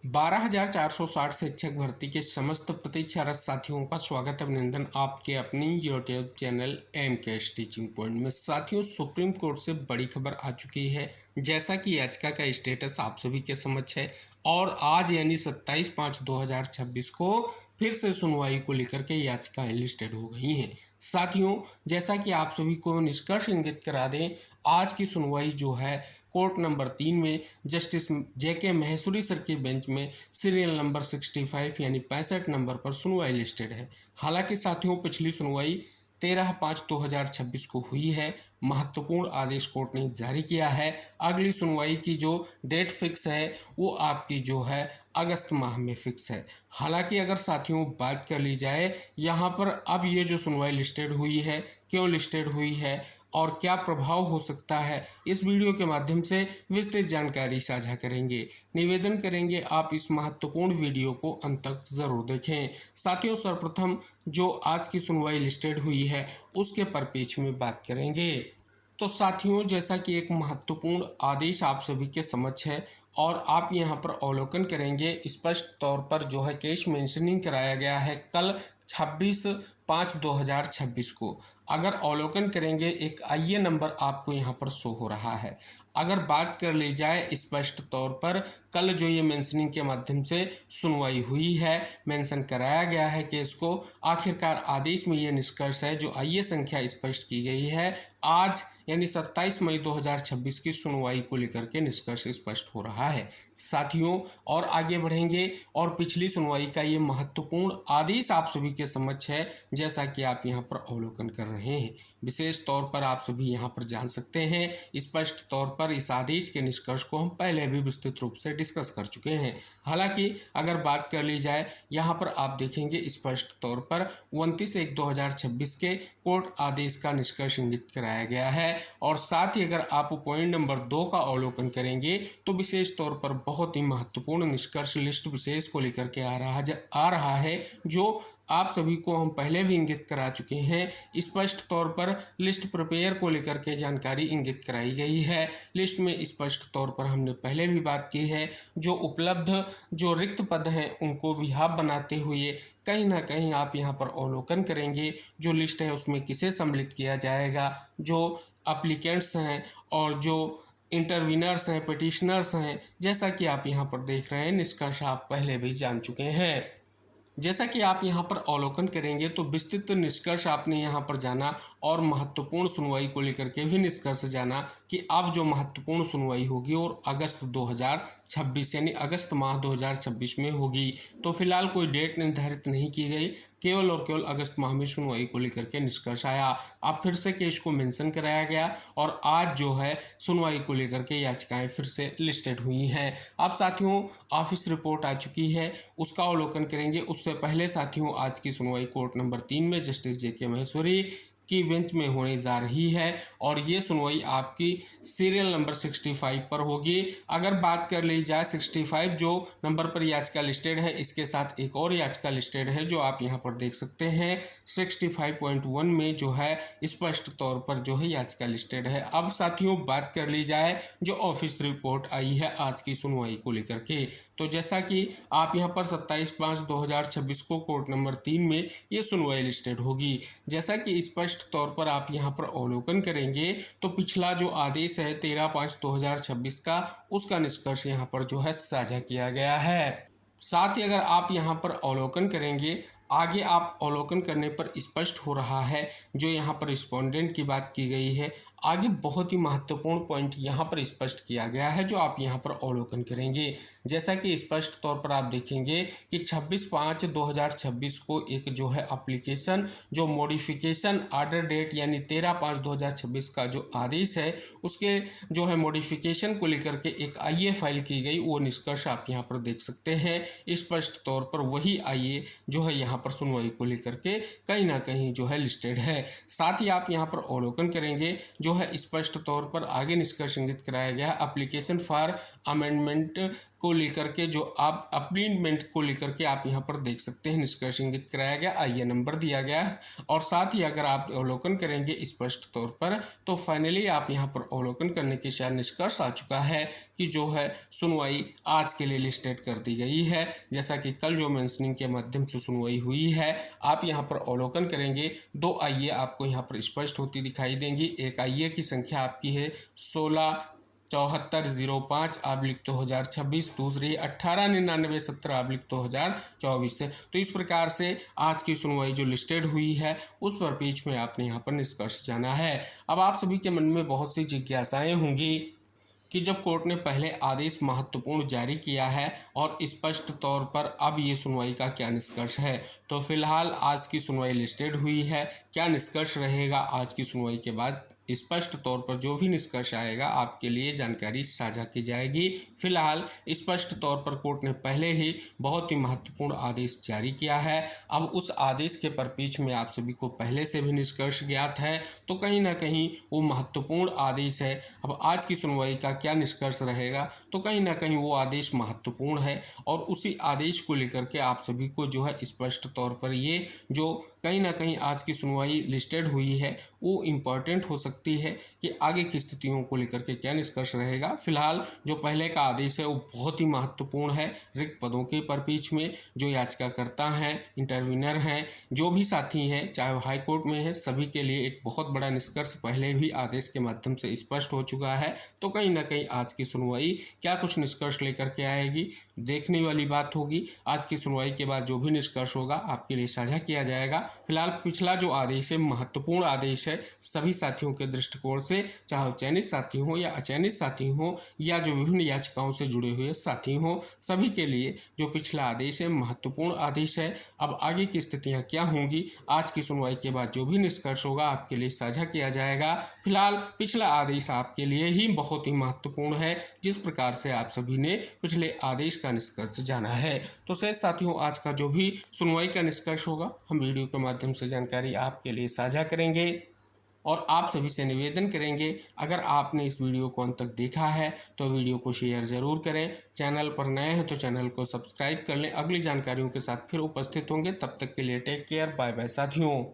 12,460 शिक्षक भर्ती के समस्त प्रतीक्षारत साथियों का स्वागत अभिनंदन आपके अपनी यूट्यूब चैनल एम के टीचिंग पॉइंट में। साथियों, सुप्रीम कोर्ट से बड़ी खबर आ चुकी है। जैसा कि याचिका का स्टेटस आप सभी के समक्ष है और आज यानी 27/5/2026 को फिर से सुनवाई को लेकर के याचिकाएं लिस्टेड हो गई हैं। साथियों, जैसा कि आप सभी को निष्कर्ष इंगित करा दें, आज की सुनवाई जो है कोर्ट नंबर 3 में जस्टिस जेके महेश्वरी सर के बेंच में सीरियल नंबर 65 यानी 65 नंबर पर सुनवाई लिस्टेड है। हालांकि साथियों, पिछली सुनवाई 13/5/2026 को हुई है। महत्वपूर्ण आदेश कोर्ट ने जारी किया है। अगली सुनवाई की जो डेट फिक्स है वो आपकी जो है अगस्त माह में फिक्स है। हालांकि अगर साथियों बात कर ली जाए यहाँ पर, अब ये जो सुनवाई लिस्टेड हुई है, क्यों लिस्टेड हुई है और क्या प्रभाव हो सकता है, इस वीडियो के माध्यम से विस्तृत जानकारी साझा करेंगे। निवेदन करेंगे आप इस महत्वपूर्ण वीडियो को अंत तक जरूर देखें। साथियों, सर्वप्रथम जो आज की सुनवाई लिस्टेड हुई है उसके परिप्रेक्ष्य में बात करेंगे। तो साथियों, जैसा कि एक महत्वपूर्ण आदेश आप सभी के समक्ष है और आप यहां पर अवलोकन करेंगे, स्पष्ट तौर पर जो है केस मेंशनिंग कराया गया है कल 26/5/2026 को। अगर अवलोकन करेंगे, एक आईए नंबर आपको यहाँ पर शो हो रहा है। अगर बात कर ली जाए स्पष्ट तौर पर, कल जो ये मेंशनिंग के माध्यम से सुनवाई हुई है, मेंशन कराया गया है केस को, आखिरकार आदेश में ये निष्कर्ष है, जो आईए संख्या स्पष्ट की गई है, आज यानी 27 मई 2026 की सुनवाई को लेकर के निष्कर्ष स्पष्ट हो रहा है। साथियों, और आगे बढ़ेंगे और पिछली सुनवाई का ये महत्वपूर्ण आदेश आप सभी के समक्ष है, जैसा कि आप यहाँ पर अवलोकन कर रहे हैं। विशेष तौर पर आप सभी यहाँ पर जान सकते हैं, स्पष्ट तौर पर इस आदेश के निष्कर्ष को हम पहले भी विस्तृत रूप से डिस्कस कर चुके हैं। हालांकि अगर बात कर ली जाए, यहाँ पर आप देखेंगे स्पष्ट तौर पर 29/1/2026 के कोर्ट आदेश का निष्कर्ष इंगित कराया गया है। और साथ ही अगर आप पॉइंट नंबर 2 का अवलोकन करेंगे तो विशेष तौर पर बहुत ही महत्वपूर्ण निष्कर्ष लिस्ट विशेष को लेकर के आ रहा है, जो आप सभी को हम पहले भी इंगित करा चुके हैं। स्पष्ट तौर पर लिस्ट प्रिपेयर को लेकर के जानकारी इंगित कराई गई है। लिस्ट में स्पष्ट तौर पर हमने पहले भी बात की है, जो उपलब्ध जो रिक्त पद हैं उनको विहाब बनाते हुए कहीं ना कहीं आप यहाँ पर अवलोकन करेंगे, जो लिस्ट है उसमें किसे सम्मिलित किया जाएगा, जो एप्लीकेंट्स हैं और जो इंटरवीनर्स हैं, पिटिशनर्स हैं, जैसा कि आप यहाँ पर देख रहे हैं, निष्कर्ष आप पहले भी जान चुके हैं। जैसा कि आप यहाँ पर अवलोकन करेंगे तो विस्तृत निष्कर्ष आपने यहाँ पर जाना और महत्वपूर्ण सुनवाई को लेकर के भी निष्कर्ष जाना कि अब जो महत्वपूर्ण सुनवाई होगी और अगस्त 2026 यानी अगस्त माह 2026 में होगी। तो फिलहाल कोई डेट निर्धारित नहीं की गई, केवल और केवल अगस्त माह में सुनवाई को लेकर के निष्कर्ष आया। अब फिर से केस को मेंशन कराया गया और आज जो है सुनवाई को लेकर के याचिकाएं फिर से लिस्टेड हुई हैं। अब साथियों, ऑफिस रिपोर्ट आ चुकी है, उसका अवलोकन करेंगे। उससे पहले साथियों, आज की सुनवाई कोर्ट नंबर 3 में जस्टिस जेके महेश्वरी की बेंच में होने जा रही है और ये सुनवाई आपकी सीरियल नंबर 65 पर होगी। अगर बात कर ली जाए 65 जो नंबर पर याचिका लिस्टेड है, इसके साथ एक और याचिका लिस्टेड है जो आप यहाँ पर देख सकते हैं। 65.1 में जो है स्पष्ट तौर पर जो है याचिका लिस्टेड है। अब साथियों, बात कर ली जाए जो ऑफिस रिपोर्ट आई है आज की सुनवाई को लेकर के, तो जैसा कि आप यहाँ पर 27/5/2026 को कोर्ट नंबर 3 में ये सुनवाई लिस्टेड होगी। जैसा कि स्पष्ट तौर पर आप यहां पर अवलोकन करेंगे तो पिछला जो आदेश है 13/5/2026 का, उसका निष्कर्ष यहां पर जो है साझा किया गया है। साथ ही अगर आप यहां पर अवलोकन करेंगे, आगे आप अवलोकन करने पर स्पष्ट हो रहा है, जो यहाँ पर रिस्पोंडेंट की बात की गई है, आगे बहुत ही महत्वपूर्ण पॉइंट यहाँ पर स्पष्ट किया गया है, जो आप यहाँ पर अवलोकन करेंगे। जैसा कि स्पष्ट तौर पर आप देखेंगे कि 26/5/2026 को एक जो है एप्लीकेशन, जो मॉडिफिकेशन ऑर्डर डेट यानी 13/5/2026 का जो आदेश है, उसके जो है मॉडिफिकेशन को लेकर के एक आईए फाइल की गई, वो निष्कर्ष आप यहाँ पर देख सकते हैं। स्पष्ट तौर पर वही आईए जो है यहाँ पर सुनवाई को लेकर के कहीं ना कहीं जो है लिस्टेड है। साथ ही आप यहाँ पर अवलोकन करेंगे, जो है स्पष्ट तौर पर आगे निष्कर्ष इंगित कराया गया एप्लीकेशन फॉर अमेंडमेंट को लेकर के जो आप अपीलमेंट को लेकर के आप यहाँ पर देख सकते हैं निष्कर्ष इंगित कराया गया, आइए नंबर दिया गया है। और साथ ही अगर आप अवलोकन करेंगे स्पष्ट तौर पर तो फाइनली आप यहाँ पर अवलोकन करने के साथ निष्कर्ष आ चुका है कि जो है सुनवाई आज के लिए लिस्टेड कर दी गई है। जैसा कि कल जो मेंशनिंग के माध्यम से सुनवाई हुई है, आप यहाँ पर अवलोकन करेंगे 2 आईए आपको यहाँ पर स्पष्ट होती दिखाई देंगी। एक आईए की संख्या आपकी है 167405/2026, दूसरी 189917/2024 से। तो इस प्रकार से आज की सुनवाई जो लिस्टेड हुई है उस पर पेज में आपने यहाँ पर निष्कर्ष जाना है। अब आप सभी के मन में बहुत सी जिज्ञासाएं होंगी कि जब कोर्ट ने पहले आदेश महत्वपूर्ण जारी किया है और स्पष्ट तौर पर अब ये सुनवाई का क्या निष्कर्ष है। तो फिलहाल आज की सुनवाई लिस्टेड हुई है, क्या निष्कर्ष रहेगा आज की सुनवाई के बाद स्पष्ट तौर पर जो भी निष्कर्ष आएगा आपके लिए जानकारी साझा की जाएगी। फिलहाल स्पष्ट तौर पर कोर्ट ने पहले ही बहुत ही महत्वपूर्ण आदेश जारी किया है। अब उस आदेश के परिप्रेक्ष्य में आप सभी को पहले से भी निष्कर्ष ज्ञात है, तो कहीं ना कहीं वो महत्वपूर्ण आदेश है। अब आज की सुनवाई का क्या निष्कर्ष रहेगा, तो कहीं ना कहीं वो आदेश महत्वपूर्ण है और उसी आदेश को लेकर के आप सभी को जो है स्पष्ट तौर पर ये जो कहीं ना कहीं आज की सुनवाई लिस्टेड हुई है वो इम्पॉर्टेंट हो सकती है कि आगे की स्थितियों को लेकर के क्या निष्कर्ष रहेगा। फिलहाल जो पहले का आदेश है वो बहुत ही महत्वपूर्ण है। रिक्त पदों के परिप्रेक्ष्य में जो याचिकाकर्ता हैं, इंटरव्यूनर हैं, जो भी साथी हैं, चाहे वो हाई कोर्ट में है, सभी के लिए एक बहुत बड़ा निष्कर्ष पहले भी आदेश के माध्यम से स्पष्ट हो चुका है। तो कहीं ना कहीं आज की सुनवाई क्या कुछ निष्कर्ष लेकर के आएगी, देखने वाली बात होगी। आज की सुनवाई के बाद जो भी निष्कर्ष होगा आपके लिए साझा किया जाएगा। फिलहाल पिछला जो आदेश है महत्वपूर्ण आदेश है सभी साथियों के दृष्टिकोण से, चाहे चयनित साथी हो या अचयनित साथी हो या जो विभिन्न याचिकाओं से जुड़े हुए साथी हो, सभी के लिए जो पिछला आदेश है महत्वपूर्ण आदेश है। अब आगे की स्थितियां क्या होंगी आज की सुनवाई के बाद जो भी निष्कर्ष होगा आपके लिए साझा किया जाएगा। फिलहाल पिछला आदेश आपके लिए ही बहुत ही महत्वपूर्ण है, जिस प्रकार से आप सभी ने पिछले आदेश का निष्कर्ष जाना है। तो शेष साथियों आज का जो भी सुनवाई का निष्कर्ष होगा हम वीडियो के माध्यम से जानकारी आपके लिए साझा करेंगे और आप सभी से निवेदन करेंगे अगर आपने इस वीडियो को अंत तक देखा है तो वीडियो को शेयर ज़रूर करें। चैनल पर नए हैं तो चैनल को सब्सक्राइब कर लें। अगली जानकारियों के साथ फिर उपस्थित होंगे, तब तक के लिए टेक केयर, बाय बाय साथियों।